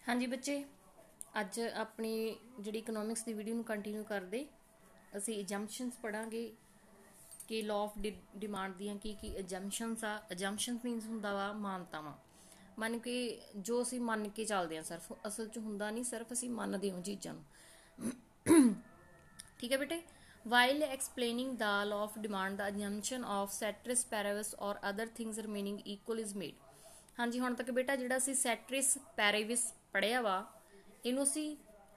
हाँ जी बच्चे, अज अपनी जी इकोनॉमिक्स की वीडियो कंटिन्यू करते असी एजम्पशनस पढ़ांगे कि लॉ ऑफ डिमांड दियाँ की एजम्पशनस आ। एजम्पशनस मीनस हुंदा वा मानतावां, मन के जो असी मन के चलते हैं सिर्फ असल च हुंदा नहीं, सिर्फ असी मनदे उन चीज़ां नूं। ठीक है बेटे। While explaining the law of demand the assumption of ceteris paribus और other things remaining equal is made. हाँ जी, हुण तक बेटा जिहड़ा असी सैटरिस पैराविस पढ़िया वा इनू असी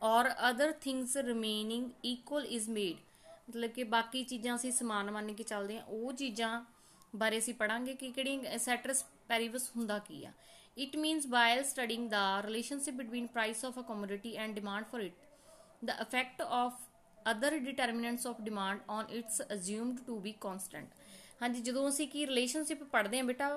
और other things remaining equal is made मतलब कि बाकी चीज़ां असी समान मान के चलते हैं, वो चीज़ां बारे असी पढ़ांगे कि किहड़ी सैटरिस पैराविस हुंदा की आ। It means while studying the relationship between price of a commodity and demand for it the effect of other determinants of demand on its assumed to be constant। हाँ जी, जो असी की रिलेशनशिप पढ़ते हैं बेटा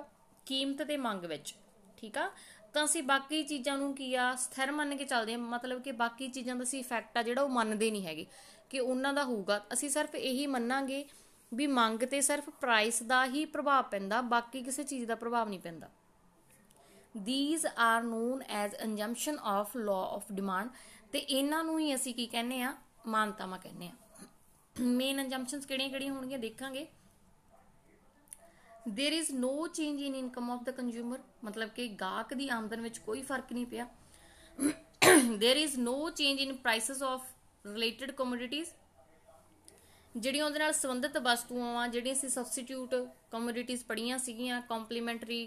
कीमत ते मंग विच, ठीक आ, तो असी बाकी चीज़ों नूं की आ स्थिर मन के चलते हैं, मतलब कि बाकी चीज़ों का असी इफैक्ट आ जिहड़ा मनते नहीं हैगे कि उन्हां दा होऊगा। असी सिर्फ यही मन्नांगे भी मंग ते सिर्फ प्राइस का ही प्रभाव पैंदा, बाकी किसी चीज़ का प्रभाव नहीं पैंदा। These are known as assumption of law of demand ਤੇ ਇਹਨਾਂ ਨੂੰ ਹੀ ਅਸੀਂ ਕੀ ਕਹਿੰਦੇ ਆ, ਮਾਨਤਾਵਾਂ ਕਹਿੰਦੇ ਆ। ਮੇਨ assumptions ਕਿਹੜੀਆਂ ਹੋਣਗੀਆਂ ਦੇਖਾਂਗੇ। There is no change in income of the consumer, मतलब कि गाहक की आमदन में कोई फर्क नहीं पिया। There is no change in prices of related commodities, ਜਿਹੜੀਆਂ ਉਹਦੇ ਨਾਲ ਸੰਬੰਧਿਤ ਵਸਤੂਆਂ ਆ, ਜਿਹੜੀਆਂ ਅਸੀਂ ਸਬਸਟੀਟਿਊਟ ਕਮੋਡਿਟੀਜ਼ ਪੜ੍ਹੀਆਂ ਸੀਗੀਆਂ, ਕੰਪਲੀਮੈਂਟਰੀ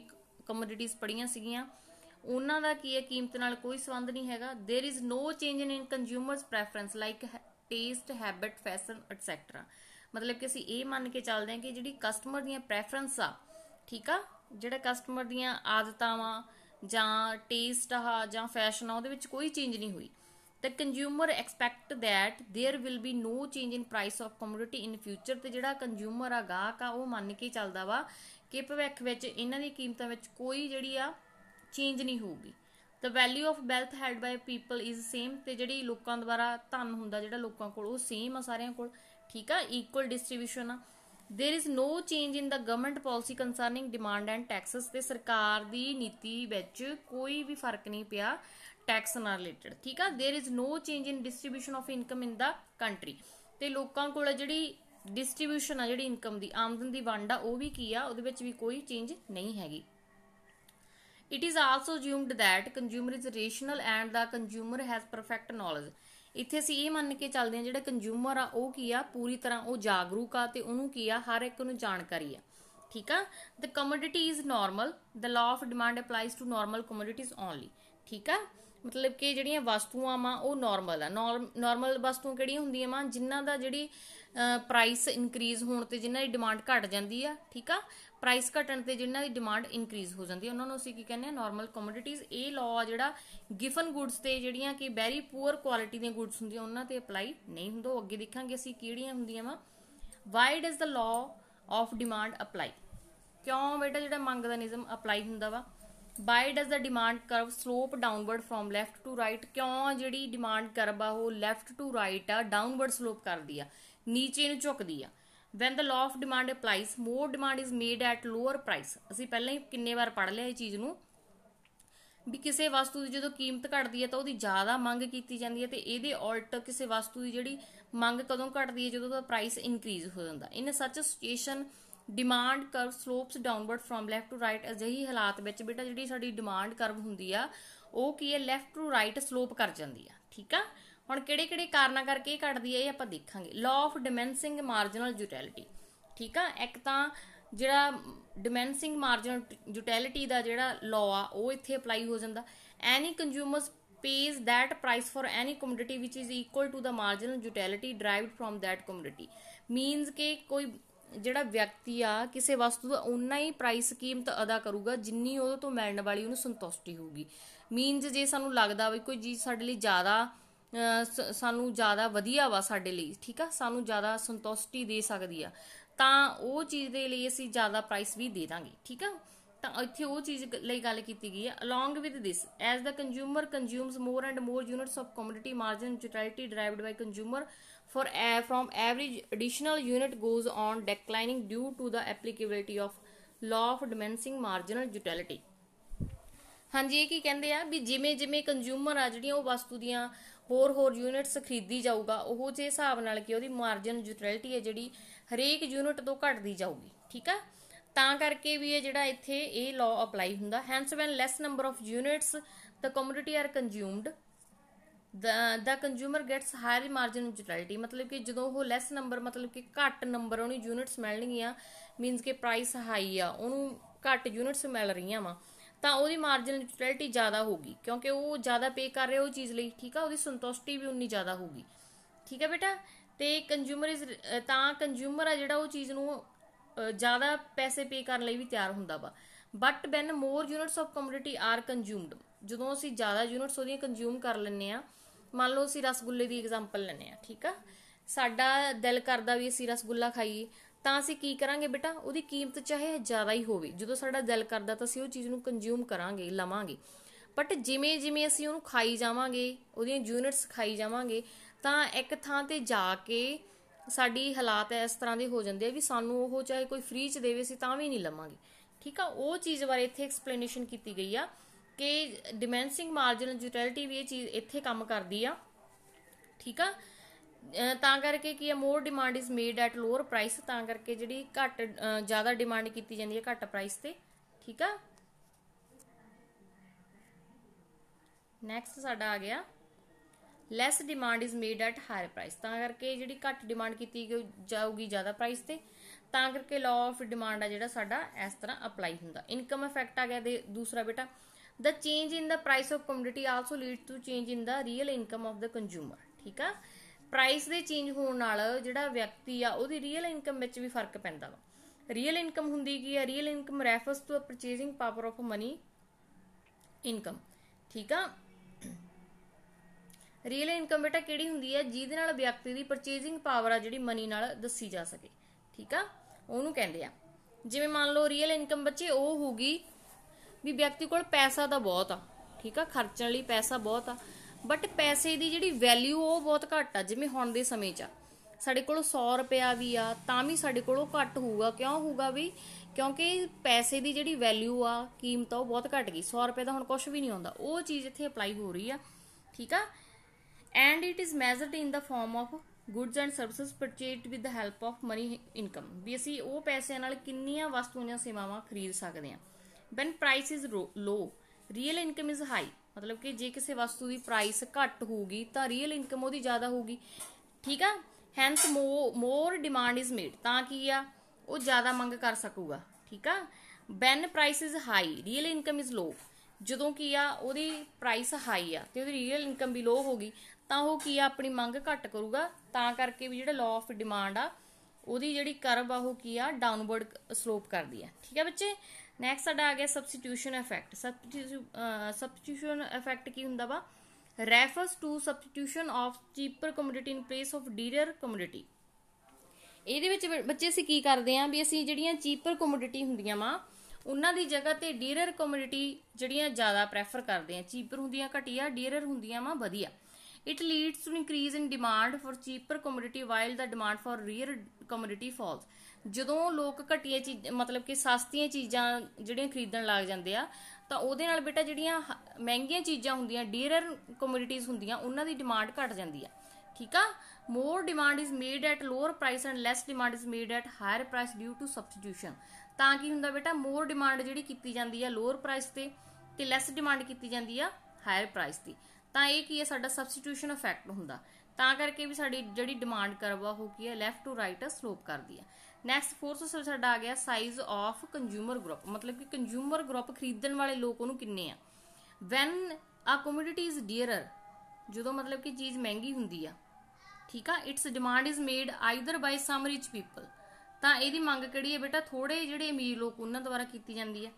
ਕਮੋਡਿਟੀਜ਼ ਪੜ੍ਹੀਆਂ ਸੀਗੀਆਂ, ਉਹਨਾਂ ਦਾ ਕੀ ਹੈ ਕੀਮਤ ਨਾਲ ਕੋਈ ਸੰਬੰਧ ਨਹੀਂ ਹੈਗਾ। There is no change in consumers preference like taste habit fashion etcetera, मतलब कि ਅਸੀਂ ਇਹ ਮੰਨ ਕੇ ਚੱਲਦੇ ਹਾਂ ਕਿ ਜਿਹੜੀ ਕਸਟਮਰ ਦੀਆਂ ਪ੍ਰੈਫਰੈਂਸ ਆ, ਠੀਕ ਆ, ਜਿਹੜਾ ਕਸਟਮਰ ਦੀਆਂ ਆਦਤਾਂ ਵਾ ਜਾਂ ਟੇਸਟ ਆ ਜਾਂ ਫੈਸ਼ਨ ਆ ਉਹਦੇ ਵਿੱਚ ਕੋਈ ਚੇਂਜ ਨਹੀਂ ਹੋਈ। The consumer expect that there will be no change in price of commodity in future, ਤੇ ਜਿਹੜਾ ਕੰਜ਼ਿਊਮਰ ਆ ਗਾਹਕ ਆ ਉਹ ਮੰਨ ਕੇ ਚੱਲਦਾ ਵਾ ਕਿ ਭਵਿੱਖ ਵਿੱਚ ਇਹਨਾਂ ਦੀ ਕੀਮਤਾਂ ਵਿੱਚ ਕੋਈ ਜਿਹੜੀ ਆ ਚੇਂਜ ਨਹੀਂ ਹੋਊਗੀ। The value of wealth held by people is same, ਤੇ ਜਿਹੜੀ ਲੋਕਾਂ ਦੁਆਰਾ ਧਨ ਹੁੰਦਾ ਜਿਹੜਾ ਲੋਕਾਂ ਕੋਲ ਉਹ ਸੇਮ ਆ ਸਾਰਿਆਂ ਕੋਲ, ਠੀਕ ਆ, equal distribution ਆ। There is no change in the government policy concerning demand and taxes, ਤੇ ਸਰਕਾਰ ਦੀ ਨੀਤੀ ਵਿੱਚ ਕੋਈ ਵੀ ਫਰਕ ਨਹੀਂ ਪਿਆ टैक्स नाल रिलेटेड, ठीक है। There is no change in distribution of income in the country, ते लोकां कोल जिहड़ी डिस्ट्रीब्यूशन आ जिहड़ी इनकम दी आमदन दी वंड आ वो भी की आ, उहदे विच भी कोई चेंज नहीं हैगी। It is also assumed that consumer is rational and the consumer has perfect knowledge. इत्थे असीं ये मन के चलदे हां जिहड़ा कंज्यूमर आ वो की आ पूरी तरह वो जागरूक आ ते उहनूं की आ हर एक नूं जानकारी आ, ठीक आ। The commodity is normal, the law of demand applies to normal commodities only, ठीक आ। मतलब कि ਜਿਹੜੀਆਂ ਵਸਤੂਆਂ ਵਾ ਉਹ ਨੋਰਮਲ ਆ। ਨੋਰਮਲ ਵਸਤੂਆਂ ਕਿਹੜੀਆਂ ਹੁੰਦੀਆਂ ਵਾ ਜਿਨ੍ਹਾਂ ਦਾ ਜਿਹੜੀ ਪ੍ਰਾਈਸ ਇਨਕਰੀਜ਼ ਹੋਣ ਤੇ ਜਿਨ੍ਹਾਂ ਦੀ ਡਿਮਾਂਡ ਘਟ ਜਾਂਦੀ ਆ, ਠੀਕ ਆ, ਪ੍ਰਾਈਸ ਘਟਣ ਤੇ ਜਿਨ੍ਹਾਂ ਦੀ ਡਿਮਾਂਡ ਇਨਕਰੀਜ਼ ਹੋ ਜਾਂਦੀ ਆ ਉਹਨਾਂ ਨੂੰ ਅਸੀਂ ਕੀ ਕਹਿੰਦੇ ਆ, ਨੋਰਮਲ ਕਮੋਡਿਟੀਜ਼। ਇਹ ਲਾਅ ਆ ਜਿਹੜਾ ਗਿਫਨ ਗੁੱਡਸ ਤੇ ਜਿਹੜੀਆਂ ਕਿ ਵੈਰੀ ਪੂਅਰ ਕੁਆਲਿਟੀ ਦੀਆਂ ਗੁੱਡਸ ਹੁੰਦੀਆਂ ਉਹਨਾਂ ਤੇ ਅਪਲਾਈ ਨਹੀਂ ਹੁੰਦਾ। ਉਹ ਅੱਗੇ ਦੇਖਾਂਗੇ ਅਸੀਂ ਕਿਹੜੀਆਂ ਹੁੰਦੀਆਂ ਵਾ। Why does the law of demand apply, ਕਿਉਂ ਬੇਟਾ ਜਿਹੜਾ ਮੰਗ ਦਾ ਨਿਯਮ ਅਪਲਾਈ ਹੁੰਦਾ ਵਾ। Why does the demand curve slope downward from left to right, ਕਿਉਂ ਜਿਹੜੀ ਡਿਮਾਂਡ ਕਰਵ ਆ ਉਹ ਲੈਫਟ ਟੂ ਰਾਈਟ ਆ ਡਾਊਨਵਰਡ ਸਲੋਪ ਕਰਦੀ ਆ, ਨੀਚੇ ਨੂੰ ਝੁਕਦੀ ਆ। When the law of demand applies more demand is made at lower price. ਅਸੀਂ ਪਹਿਲਾਂ ਹੀ ਕਿੰਨੇ ਵਾਰ ਪੜ੍ਹ ਲਿਆ ਇਹ ਚੀਜ਼ ਨੂੰ ਵੀ ਕਿਸੇ ਵਸਤੂ ਦੀ ਜਦੋਂ ਕੀਮਤ ਘਟਦੀ ਹੈ ਤਾਂ ਉਹਦੀ ਜ਼ਿਆਦਾ ਮੰਗ ਕੀਤੀ ਜਾਂਦੀ ਹੈ, ਤੇ ਇਹਦੇ ਉਲਟ ਕਿਸੇ ਵਸਤੂ ਦੀ ਜਿਹੜੀ ਮੰਗ ਕਦੋਂ ਘਟਦੀ ਹੈ, ਜਦੋਂ ਉਹਦਾ ਪ੍ਰਾਈਸ ਇਨਕਰੀਜ਼ ਹੋ ਜਾਂਦਾ। In such situation demand curve slopes downward from left to right. अजिही हालात में बेटा जी साडी डिमांड करव हुंदी आ वो की है लैफ्ट टू राइट स्लोप कर जाती है, ठीक आ। हुण किहड़े-किहड़े कारणा करके घटदी है ये आपां देखांगे। लॉ ऑफ डिमेंसिंग मार्जिनल यूटिलिटी, ठीक आ। एक तां जिहड़ा डिमेंसिंग मार्जिनल यूटिलिटी दा जिहड़ा लॉ आ वो इत्थे अप्लाई हो जांदा। Any consumers pays that price for any commodity which is equal to the marginal utility derived from that commodity, means कि कोई ਜਿਹੜਾ ਵਿਅਕਤੀ ਆ ਕਿਸੇ ਵਸਤੂ ਦਾ ਉਨਾ ਹੀ ਪ੍ਰਾਈਸ ਕੀਮਤ ਅਦਾ ਕਰੂਗਾ ਜਿੰਨੀ ਉਹਦੇ ਤੋਂ ਮਿਲਣ ਵਾਲੀ ਉਹਨੂੰ ਸੰਤੁਸ਼ਟੀ ਹੋਊਗੀ। ਮੀਨਸ ਜੇ ਸਾਨੂੰ ਲੱਗਦਾ ਵੀ ਕੋਈ ਚੀਜ਼ ਸਾਡੇ ਲਈ ਜ਼ਿਆਦਾ ਸਾਨੂੰ ਜ਼ਿਆਦਾ ਵਧੀਆ ਵਾ ਸਾਡੇ ਲਈ, ਠੀਕ ਆ, ਸਾਨੂੰ ਜ਼ਿਆਦਾ ਸੰਤੁਸ਼ਟੀ ਦੇ ਸਕਦੀ ਆ ਤਾਂ ਉਹ ਚੀਜ਼ ਦੇ ਲਈ ਅਸੀਂ ਜ਼ਿਆਦਾ ਪ੍ਰਾਈਸ ਵੀ ਦੇ ਦਾਂਗੇ, ਠੀਕ ਆ। ਤਾਂ ਇੱਥੇ ਉਹ ਚੀਜ਼ ਲਈ ਗੱਲ ਕੀਤੀ ਗਈ ਹੈ। Along with this as the consumer consumes more and more units of commodity marginal utility derived by consumer from every additional unit goes on declining due to the applicability of law of diminishing marginal utility। ਹਾਂਜੀ ਇਹ ਕੀ ਕਹਿੰਦੇ ਆ ਵੀ ਜਿਵੇਂ ਜਿਵੇਂ consumer ਆ ਜਿਹੜੀਆਂ ਉਹ ਵਸਤੂ ਦੀਆਂ ਹੋਰ ਯੂਨਿਟਸ ਖਰੀਦੀ ਜਾਊਗਾ ਉਹ ਜੇ ਹਿਸਾਬ ਨਾਲ ਕਿ ਉਹਦੀ ਮਾਰਜਨ ਯੂਟਿਲਿਟੀ ਹੈ ਜਿਹੜੀ ਹਰੇਕ ਯੂਨਿਟ ਤੋਂ ਘਟਦੀ ਜਾਊਗੀ। ਠੀਕ ਆ, ਤਾਂ ਕਰਕੇ ਵੀ ਇਹ ਜਿਹੜਾ ਇੱਥੇ ਇਹ ਲਾਅ ਅਪਲਾਈ ਹੁੰਦਾ। Hence when less number of units the commodity are consumed the consumer gets higher margin utility। मतलब कि ਜਦੋਂ ਉਹ ਲੈਸ ਨੰਬਰ ਮਤਲਬ ਕਿ ਘੱਟ ਨੰਬਰ ਉਹਨੂੰ ਯੂਨਿਟਸ ਮਿਲਣਗੀਆਂ ਮੀਨਸ ਕਿ ਪ੍ਰਾਈਸ ਹਾਈ ਆ ਉਹਨੂੰ ਘੱਟ ਯੂਨਿਟਸ ਮਿਲ ਰਹੀਆਂ ਵਾ ਤਾਂ ਉਹਦੀ ਮਾਰਜਨ ਯੂਟਿਲਿਟੀ ਜ਼ਿਆਦਾ ਹੋਗੀ ਕਿਉਂਕਿ ਉਹ ਜ਼ਿਆਦਾ ਪੇ ਕਰ ਰਿਹਾ ਉਹ ਚੀਜ਼ ਲਈ। ਠੀਕ ਆ, ਉਹਦੀ ਸੰਤੁਸ਼ਟੀ ਵੀ ਉਨੀ ਜ਼ਿਆਦਾ ਹੋਗੀ। ਠੀਕ ਹੈ ਬੇਟਾ, ਤੇ ਕੰਜ਼ਿਊਮਰ ਆ ਜਿਹੜਾ ਉਹ ਚੀਜ਼ ਨੂੰ ਜ਼ਿਆਦਾ ਪੈਸੇ ਪੇ ਕਰਨ ਲਈ ਵੀ ਤਿਆਰ ਹੁੰਦਾ ਵਾ। But when more units of commodity are consumed, ਜਦੋਂ ਅਸੀਂ ਜ਼ਿਆਦਾ ਯੂਨਿਟਸ ਉਹਦੀਆਂ ਕੰਜ਼ਿਊਮ ਕਰ ਲੈਂਦੇ ਆ, ਮੰਨ ਲਓ ਅਸੀਂ ਰਸਗੁੱਲੇ ਦੀ ਐਗਜ਼ਾਮਪਲ ਲੈਂਦੇ ਆ। ਠੀਕ ਆ, ਸਾਡਾ ਦਿਲ ਕਰਦਾ ਵੀ ਅਸੀਂ ਰਸਗੁੱਲਾ ਖਾਈਏ ਤਾਂ ਅਸੀਂ ਕੀ ਕਰਾਂਗੇ ਬੇਟਾ, ਉਹਦੀ ਕੀਮਤ ਚਾਹੇ ਜ਼ਿਆਦਾ ਹੀ ਹੋਵੇ, ਜਦੋਂ ਸਾਡਾ ਦਿਲ ਕਰਦਾ ਤਾਂ ਅਸੀਂ ਉਹ ਚੀਜ਼ ਨੂੰ ਕੰਜ਼ਿਊਮ ਕਰਾਂਗੇ, ਲਵਾਂਗੇ। ਬਟ ਜਿਵੇਂ ਜਿਵੇਂ ਅਸੀਂ ਉਹਨੂੰ ਖਾਈ ਜਾਵਾਂਗੇ, ਉਹਦੀਆਂ ਯੂਨਿਟਸ ਖਾਈ ਜਾਵਾਂਗੇ, ਤਾਂ ਇੱਕ ਥਾਂ ਤੇ ਜਾ ਕੇ ਸਾਡੀ ਹਾਲਾਤ ਇਸ ਤਰ੍ਹਾਂ ਦੇ ਹੋ ਜਾਂਦੇ ਆ ਵੀ ਸਾਨੂੰ ਉਹ ਚਾਹੇ ਕੋਈ ਫ੍ਰੀ ਚ ਦੇਵੇ ਅਸੀਂ ਤਾਂ ਵੀ ਨਹੀਂ ਲਵਾਂਗੇ। ਠੀਕ ਆ, ਉਹ ਚੀਜ਼ ਬਾਰੇ ਇੱਥੇ ਐਕਸਪਲੇਨੇਸ਼ਨ ਕੀਤੀ ਗਈ ਆ ਕਿ ਡਿਮੈਂਸਿੰਗ ਮਾਰਜਨਲ ਯੂਟਿਲਿਟੀ ਵੀ ਇਹ ਚੀਜ਼ ਇੱਥੇ ਕੰਮ ਕਰਦੀ ਆ। ਠੀਕ ਆ, ਤਾਂ ਕਰਕੇ ਕੀ ਆ, more demand is made at lower price, ਤਾਂ ਕਰਕੇ ਜਿਹੜੀ ਜ਼ਿਆਦਾ ਡਿਮਾਂਡ ਕੀਤੀ ਜਾਂਦੀ ਹੈ ਘੱਟ ਪ੍ਰਾਈਸ ਤੇ। ਠੀਕ ਆ, ਨੈਕਸਟ ਸਾਡਾ ਆ ਗਿਆ less demand is made at higher price, ਤਾਂ ਕਰਕੇ ਜਿਹੜੀ ਘੱਟ ਡਿਮਾਂਡ ਕੀਤੀ ਜਾਊਗੀ ਜ਼ਿਆਦਾ ਪ੍ਰਾਈਸ ਤੇ, ਤਾਂ ਕਰਕੇ ਲਾਅ ਆਫ ਡਿਮਾਂਡ ਆ ਜਿਹੜਾ ਸਾਡਾ ਇਸ ਤਰ੍ਹਾਂ ਅਪਲਾਈ ਹੁੰਦਾ। ਇਨਕਮ ਇਫੈਕਟ ਆ ਗਿਆ ਦੂਸਰਾ ਬੇਟਾ, the change in the price of commodity also leads to change in the real income of the consumer। ਠੀਕ ਆ, ਪ੍ਰਾਈਸ ਦੇ ਚੇਂਜ ਹੋਣ ਨਾਲ ਜਿਹੜਾ ਵਿਅਕਤੀ ਆ ਉਹਦੀ ਰੀਅਲ ਇਨਕਮ ਵਿੱਚ ਵੀ ਫਰਕ ਪੈਂਦਾ ਵਾ। ਰੀਅਲ ਇਨਕਮ ਹੁੰਦੀ ਕੀ ਆ, real income refers to purchasing power of money income. ਠੀਕ ਆ, ਰੀਅਲ ਇਨਕਮ ਬੇਟਾ ਕਿਹੜੀ ਹੁੰਦੀ ਹੈ, ਜਿਹਦੇ ਨਾਲ ਵਿਅਕਤੀ ਦੀ ਪਰਚੇਸਿੰਗ ਪਾਵਰ ਆ ਜਿਹੜੀ ਮਨੀ ਨਾਲ ਦੱਸੀ ਜਾ ਸਕੇ। ਠੀਕ ਆ, ਉਹਨੂੰ ਕਹਿੰਦੇ ਆ, ਜਿਵੇਂ ਮੰਨ ਲਓ ਰੀਅਲ ਇਨਕਮ ਬੱਚੇ ਉਹ ਹੋਊਗੀ ਵੀ ਵਿਅਕਤੀ ਕੋਲ ਪੈਸਾ ਤਾਂ ਬਹੁਤ ਆ। ਠੀਕ ਆ, ਖਰਚਣ ਲਈ ਪੈਸਾ ਬਹੁਤ ਆ, ਬਟ ਪੈਸੇ ਦੀ ਜਿਹੜੀ ਵੈਲਿਊ ਉਹ ਬਹੁਤ ਘੱਟ ਆ। ਜਿਵੇਂ ਹੁਣ ਦੇ ਸਮੇਂ 'ਚ ਸਾਡੇ ਕੋਲ 100 ਰੁਪਇਆ ਵੀ ਆ ਤਾਂ ਵੀ ਸਾਡੇ ਕੋਲੋਂ ਘੱਟ ਹੋਊਗਾ। ਕਿਉਂ ਹੋਊਗਾ ਵੀ, ਕਿਉਂਕਿ ਪੈਸੇ ਦੀ ਜਿਹੜੀ ਵੈਲਿਊ ਆ, ਕੀਮਤ ਆ, ਉਹ ਬਹੁਤ ਘੱਟ ਗਈ। 100 ਰੁਪਏ ਦਾ ਹੁਣ ਕੁਝ ਵੀ ਨਹੀਂ ਆਉਂਦਾ, ਉਹ ਚੀਜ਼ ਇੱਥੇ ਅਪਲਾਈ ਹੋ ਰਹੀ ਆ। ਠੀਕ ਆ, and it is measured in the form of goods and services purchased with the help of money income, ਵੀ ਅਸੀਂ ਉਹ ਪੈਸਿਆਂ ਨਾਲ ਕਿੰਨੀਆਂ ਵਸਤੂਆਂ ਜਾਂ ਸੇਵਾਵਾਂ ਖਰੀਦ ਸਕਦੇ ਹਾਂ। when price is low real income is high, मतलब कि जे किसी वस्तु की प्राइस घट होगी तो रियल इनकम ਉਹਦੀ ਜ਼ਿਆਦਾ ਹੋਊਗੀ। ठीक है, hence more demand is made, ਤਾਂ ਕੀ ਆ ਉਹ ਜ਼ਿਆਦਾ ਮੰਗ ਕਰ ਸਕੂਗਾ। ਠੀਕ ਆ, when price is high real income is low, ਜਦੋਂ ਕੀ ਆ ਉਹਦੀ ਪ੍ਰਾਈਸ ਹਾਈ ਆ ਤੇ ਉਹਦੀ ਰੀਅਲ ਇਨਕਮ ਵੀ ਲੋ ਹੋਗੀ ਤਾਂ ਉਹ ਕੀ ਆ ਆਪਣੀ ਮੰਗ ਘੱਟ ਕਰੂਗਾ। ਤਾਂ ਕਰਕੇ ਵੀ ਜਿਹੜਾ ਲਾਅ ਆਫ ਡਿਮਾਂਡ ਆ ਉਹਦੀ ਜਿਹੜੀ ਕਰਵ ਆ ਉਹ ਕੀ ਆ ਡਾਊਨਵਰਡ ਸਲੋਪ ਕਰਦੀ ਆ। ਠੀਕ ਹੈ ਬੱਚੇ, ਨੈਕਸਟ ਸਾਡਾ ਆ ਗਿਆ ਸਬਸਟੀਟਿਊਸ਼ਨ ਇਫੈਕਟ। ਸਬਸਟੀਟਿਊਸ਼ਨ ਇਫੈਕਟ ਕੀ ਹੁੰਦਾ ਵਾ, refers to substitution of cheaper commodity in place of dear commodity. ਇਹਦੇ ਵਿੱਚ ਬੱਚੇ ਅਸੀਂ ਕੀ ਕਰਦੇ ਆਂ ਵੀ ਅਸੀਂ ਜਿਹੜੀਆਂ ਚੀਪਰ ਕਮੋਡਿਟੀ ਹੁੰਦੀਆਂ ਵਾ ਉਹਨਾਂ ਦੀ ਜਗ੍ਹਾ ਤੇ ਡੀਅਰ ਕਮੋਡਿਟੀ ਜਿਹੜੀਆਂ ਜ਼ਿਆਦਾ ਪ੍ਰੈਫਰ ਕਰਦੇ ਆਂ। ਚੀਪਰ ਹੁੰਦੀਆਂ ਘਟੀਆ, ਡੀਅਰ ਹੁੰਦੀਆਂ ਵਾ ਵਧੀਆ। It leads to increase in demand for cheaper commodity while the demand for rare commodity falls। ਜਦੋਂ ਲੋਕ ਘਟੀਆ ਚੀਜ਼ ਮਤਲਬ ਕਿ ਸਸਤੀਆਂ ਚੀਜ਼ਾਂ ਜਿਹੜੀਆਂ ਖਰੀਦਣ ਲੱਗ ਜਾਂਦੇ ਆ ਤਾਂ ਉਹਦੇ ਨਾਲ ਬੇਟਾ ਜਿਹੜੀਆਂ ਮਹਿੰਗੀਆਂ ਚੀਜ਼ਾਂ ਹੁੰਦੀਆਂ ਡੀਅਰ ਕਮੋਡਿਟੀਜ਼ ਹੁੰਦੀਆਂ ਉਹਨਾਂ ਦੀ ਡਿਮਾਂਡ ਘਟ ਜਾਂਦੀ ਆ। ਠੀਕ ਆ, more demand is made at lower price and less demand is made at higher price due to substitution। ਤਾਂ ਕੀ ਹੁੰਦਾ ਬੇਟਾ, more demand ਜਿਹੜੀ ਕੀਤੀ ਜਾਂਦੀ ਆ ਲੋਅਰ ਪ੍ਰਾਈਸ ਤੇ ਲੈਸ ਡਿਮਾਂਡ ਕੀਤੀ ਜਾਂਦੀ ਆ ਹਾਇਰ ਪ੍ਰਾਈਸ ਦੀ, ਤਾਂ ਇਹ ਕੀ ਹੈ ਸਾਡਾ ਸਬਸਟੀਟਿਊਸ਼ਨ ਇਫੈਕਟ ਹੁੰਦਾ। ਤਾਂ ਕਰਕੇ ਵੀ ਸਾਡੀ ਜਿਹੜੀ ਡਿਮਾਂਡ ਕਰਵ ਆ ਉਹ ਕੀ ਹੈ ਲੈਫਟ ਟੂ ਰਾਈਟ ਸਲੋਪ ਕਰਦੀ ਆ। ਨੈਕਸਟ ਫੋਰਥ ਸਾਡਾ ਆ ਗਿਆ ਸਾਈਜ਼ ਆਫ ਕੰਜ਼ਿਊਮਰ ਗਰੁੱਪ, ਮਤਲਬ ਕਿ ਕੰਜ਼ਿਊਮਰ ਗਰੁੱਪ ਖਰੀਦਣ ਵਾਲੇ ਲੋਕ ਉਹਨੂੰ ਕਿੰਨੇ ਆ। ਵੈਨ ਆ ਕਮੋਡਿਟੀ ਇਜ਼ ਡੀਅਰਰ, ਜਦੋਂ ਮਤਲਬ ਕਿ ਚੀਜ਼ ਮਹਿੰਗੀ ਹੁੰਦੀ ਆ। ਠੀਕ ਆ, its demand is made either by some rich people, ਤਾਂ ਇਹਦੀ ਮੰਗ ਕਿਹੜੀ ਹੈ ਬੇਟਾ, ਥੋੜੇ ਜਿਹੜੇ ਅਮੀਰ ਲੋਕ ਉਹਨਾਂ ਦੁਆਰਾ ਕੀਤੀ ਜਾਂਦੀ ਹੈ।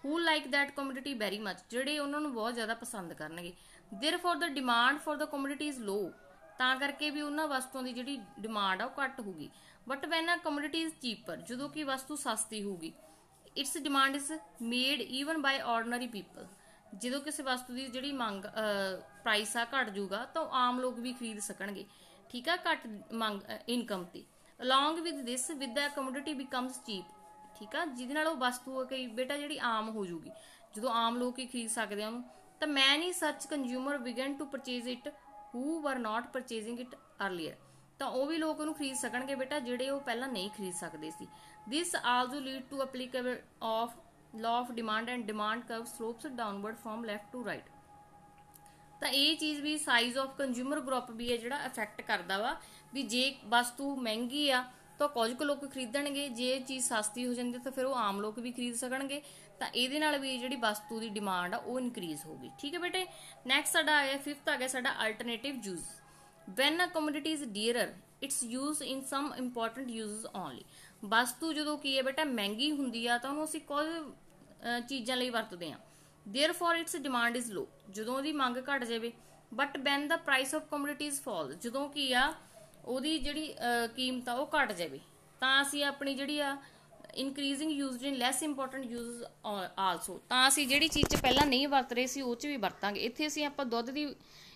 who like that commodity very much, ਜਿਹੜੇ ਉਹਨਾਂ ਨੂੰ ਬਹੁਤ ਜ਼ਿਆਦਾ ਪਸੰਦ ਕਰਨਗੇ। therefore the demand for the commodity is low, ਤਾਂ ਕਰਕੇ ਵੀ ਉਹਨਾਂ ਵਸਤੂਆਂ ਦੀ ਜਿਹੜੀ ਡਿਮਾਂਡ ਆ ਉਹ ਘੱਟ ਹੋਊਗੀ। But when a commodity is cheaper, ਜਦੋਂ ਕਿ ਵਸਤੂ ਸਸਤੀ ਹੋਊਗੀ, its demand is made even by ordinary people, ਜਦੋਂ ਕਿਸੇ ਵਸਤੂ ਦੀ ਜਿਹੜੀ ਮੰਗ ਪ੍ਰਾਈਸ ਆ ਘਟ ਜਾਊਗਾ ਤਾਂ ਆਮ ਲੋਕ ਵੀ ਖਰੀਦ ਸਕਣਗੇ। ਠੀਕ ਆ, ਘੱਟ ਮੰਗ ਇਨਕਮ ਤੇ along with this with the commodity becomes cheap। ਠੀਕ ਆ, ਜਿਹਦੇ ਨਾਲ ਉਹ ਵਸਤੂ ਕਈ ਬੇਟਾ ਜਿਹੜੀ ਆਮ ਹੋ ਜੂਗੀ। ਜਦੋਂ ਆਮ ਲੋਕ ਹੀ ਖਰੀਦ ਸਕਦੇ ਆ ਉਹਨੂੰ। ਤਾਂ many such consumer begin to purchase it who were not purchasing it earlier, ਤਾਂ ਉਹ ਵੀ ਲੋਕ ਉਹਨੂੰ ਖਰੀਦ ਸਕਣਗੇ ਬੇਟਾ ਜਿਹੜੇ ਉਹ ਪਹਿਲਾਂ ਨਹੀਂ ਖਰੀਦ ਸਕਦੇ ਸੀ। This also lead to applicable of law of demand and demand curve slopes downward from left to right। ਤਾਂ ਇਹ ਚੀਜ਼ ਵੀ ਸਾਈਜ਼ ਆਫ ਕੰਜ਼ਿਊਮਰ ਗਰੁੱਪ ਵੀ ਹੈ ਜਿਹੜਾ ਅਫੈਕਟ ਕਰਦਾ ਵਾ ਵੀ ਜੇ ਵਸਤੂ ਮਹਿੰਗੀ ਆ ਤਾਂ ਕੁਝ ਕੁ ਲੋਕ ਖਰੀਦਣਗੇ, ਜੇ ਚੀਜ਼ ਸਸਤੀ ਹੋ ਜਾਂਦੀ ਤਾਂ ਫਿਰ ਉਹ ਆਮ ਲੋਕ ਵੀ ਖਰੀਦ ਸਕਣਗੇ। ਤਾਂ ਇਹਦੇ ਨਾਲ ਵੀ ਜਿਹੜੀ ਵਸਤੂ ਦੀ ਡਿਮਾਂਡ ਆ ਉਹ ਇਨਕਰੀਜ਼ ਹੋਊਗੀ। ਠੀਕ ਹੈ ਬੇਟੇ। ਨੈਕਸਟ ਸਾਡਾ ਆ ਗਿਆ 5th ਆ ਗਿਆ ਸਾਡਾ alternative use. When a commodity is dearer its use in some important uses only. ਵਸਤੂ ਜਦੋਂ ਕੀ ਹੈ ਬੇਟਾ ਮਹਿੰਗੀ ਹੁੰਦੀ ਆ ਤਾਂ ਉਹਨੂੰ ਅਸੀਂ ਕੁਝ ਚੀਜ਼ਾਂ ਲਈ ਵਰਤਦੇ ਆ। therefore its demand is low, ਜਦੋਂ ਉਹਦੀ ਮੰਗ ਘਟ ਜਾਵੇ। but when the price of commodities falls, ਜਦੋਂ ਕੀ ਆ ਉਹਦੀ ਜਿਹੜੀ ਕੀਮਤ ਆ ਉਹ ਘਟ ਜਾਵੇ ਤਾਂ ਅਸੀਂ ਆਪਣੀ ਜਿਹੜੀ ਆ increasing used in less important uses also, ਤਾਂ ਅਸੀਂ ਜਿਹੜੀ ਚੀਜ਼ 'ਚ ਪਹਿਲਾਂ ਨਹੀਂ ਵਰਤ ਰਹੇ ਸੀ ਉਹ 'ਚ ਵੀ ਵਰਤਾਂਗੇ। ਇੱਥੇ ਅਸੀਂ ਆਪਾਂ ਦੁੱਧ ਦੀ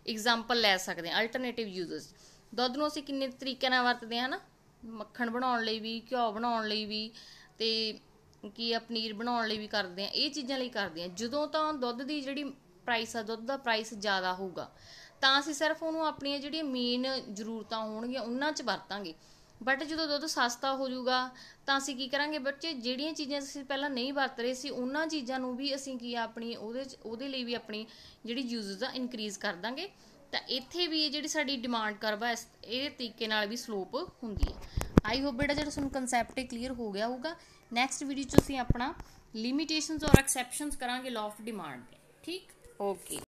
ਐਗਜ਼ਾਮਪਲ ਲੈ ਸਕਦੇ ਹਾਂ। ਅਲਟਰਨੇਟਿਵ ਯੂਜ਼ਸ, ਦੁੱਧ ਨੂੰ ਅਸੀਂ ਕਿੰਨੇ ਤਰੀਕੇ ਨਾਲ ਵਰਤਦੇ ਹਾਂ ਨਾ, ਮੱਖਣ ਬਣਾਉਣ ਲਈ ਵੀ, ਘਿਓ ਬਣਾਉਣ ਲਈ ਵੀ, ਤੇ ਕੀ ਆ ਪਨੀਰ ਬਣਾਉਣ ਲਈ ਵੀ ਕਰਦੇ ਆ, ਇਹ ਚੀਜ਼ਾਂ ਲਈ ਕਰਦੇ ਆ। ਜਦੋਂ ਤਾਂ ਦੁੱਧ ਦੀ ਜਿਹੜੀ ਪ੍ਰਾਈਸ ਆ, ਦੁੱਧ ਦਾ ਪ੍ਰਾਈਸ ਜ਼ਿਆਦਾ ਹੋਊਗਾ ਤਾਂ ਅਸੀਂ ਸਿਰਫ ਉਹਨੂੰ ਆਪਣੀਆਂ ਜਿਹੜੀਆਂ ਮੇਨ ਜ਼ਰੂਰਤਾਂ ਹੋਣਗੀਆਂ ਉਹਨਾਂ 'ਚ ਵਰਤਾਂਗੇ। ਬਟ ਜਦੋਂ ਦੁੱਧ ਸਸਤਾ ਹੋ ਜਾਊਗਾ ਤਾਂ ਅਸੀਂ ਕੀ ਕਰਾਂਗੇ ਬੱਚੇ, ਜਿਹੜੀਆਂ ਚੀਜ਼ਾਂ ਅਸੀਂ ਪਹਿਲਾਂ ਨਹੀਂ ਵਰਤ ਰਹੇ ਸੀ ਉਹਨਾਂ ਚੀਜ਼ਾਂ ਨੂੰ ਵੀ ਅਸੀਂ ਕੀ ਆ ਆਪਣੀ ਉਹਦੇ ਲਈ ਵੀ ਆਪਣੀ ਜਿਹੜੀ ਯੂਜ਼ਸ ਆ ਇਨਕਰੀਜ਼ ਕਰ ਦਾਂਗੇ। ਤਾਂ ਇੱਥੇ ਵੀ ਇਹ ਜਿਹੜੀ ਸਾਡੀ ਡਿਮਾਂਡ ਕਰਵ ਆ ਇਹ ਤਰੀਕੇ ਨਾਲ ਵੀ ਸਲੋਪ ਹੁੰਦੀ ਹੈ। ਆਈ ਹੋਪ ਬੇਟਾ ਜਿਹੜਾ ਤੁਹਾਨੂੰ ਕਨਸੈਪਟ ਕਲੀਅਰ ਹੋ ਗਿਆ ਹੋਊਗਾ। ਨੈਕਸਟ ਵੀਡੀਓ 'ਚ ਅਸੀਂ ਆਪਣਾ ਲਿਮਿਟੇਸ਼ਨਸ ਔਰ ਐਕਸੈਪਸ਼ਨਸ ਕਰਾਂਗੇ ਲਾਅ ਆਫ ਡਿਮਾਂਡ ਦੇ। ਠੀਕ, ਓਕੇ।